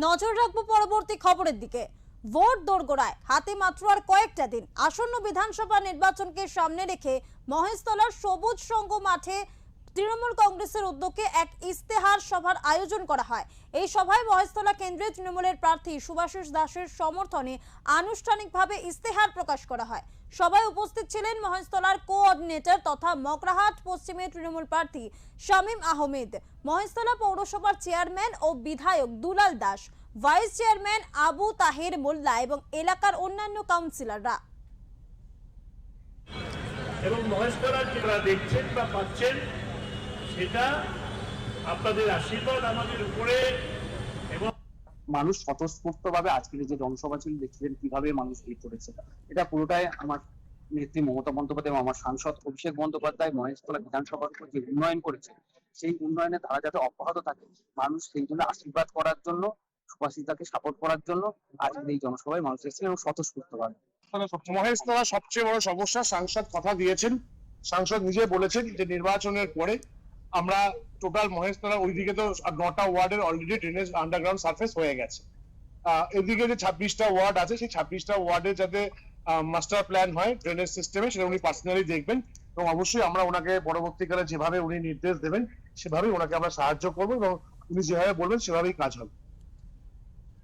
নজর রাখবো পরবর্তী খবরের দিকে। ভোট দোরগোড়ায়, হাতে মাত্র আর কয়েকটা দিন। আসন্ন বিধানসভা নির্বাচনকে সামনে রেখে মহেশতলার সবুজ সংঘ মাঠে তৃণমূল কংগ্রেসের উদ্যোগে এক ইস্তেহার সভার আয়োজন করা হয়। এই সভায় মহেশতলা কেন্দ্রে তৃণমূলের প্রার্থী সুভাষিস দাসের সমর্থনে আনুষ্ঠানিকভাবে ইস্তেহার প্রকাশ করা হয়। সভায় উপস্থিত ছিলেন মহেশতলার কোঅর্ডিনেটর তথা মগরাহাট পশ্চিমের তৃণমূল প্রার্থী শামীম আহমেদ, মহেশতলা পৌরসভার চেয়ারম্যান ও বিধায়ক দুলাল দাস, ভাইস চেয়ারম্যান আবু তাহের মোল্লা এবং এলাকার অন্যান্য কাউন্সিলররা। এবং মহেশতলা যেটা দেখছেন বা পাচ্ছেন সেটা আপনাদের আশীর্বাদ আমাদের উপরে। এবং মানুষ স্বতঃস্ফূর্তভাবে আজকের যে জনসভা ছিল দেখছিলেন কিভাবে মানুষ ভিড় করেছে। এটা পুরোটাই আমার নেত্রী মমতা বন্দ্যোপাধ্যায় এবং আমার সাংসদ অভিষেক বন্দ্যোপাধ্যায় মহেশতলা বিধানসভার উপর যে উন্নয়ন করেছে সেই উন্নয়নের ধারা যাতে অব্যাহত থাকে, মানুষ সেই জন্য আশীর্বাদ করার জন্য, সুভাষিতাকে সাপোর্ট করার জন্য আজকের এই জনসভায় মানুষ এসেছেন এবং স্বতঃস্ফূর্তভাবে। মহেশতলা সবচেয়ে বড় সমস্যা, সাংসদ কথা দিয়েছেন, সাংসদ নিজে বলেছেন যে নির্বাচনের পরে আমরা টোটাল মহেশতলা ওইদিকে তো 9টা ওয়ার্ডের অলরেডি ড্রেনেজ আন্ডারগ্রাউন্ড সার্ফেস হয়ে গেছে। এদিকে যে 26টা ওয়ার্ড আছে সেই 26টা ওয়ার্ডে যাতে মাস্টার প্ল্যান হয় ড্রেনেজ সিস্টেমে, সেটা উনি পার্সোনালি দেখবেন এবং অবশ্যই আমরা ওনাকে পরবর্তীকালে যেভাবে উনি নির্দেশ দেবেন সেভাবেই ওনাকে আমরা সাহায্য করবো এবং উনি যেভাবে বলবেন সেভাবেই কাজ হবে।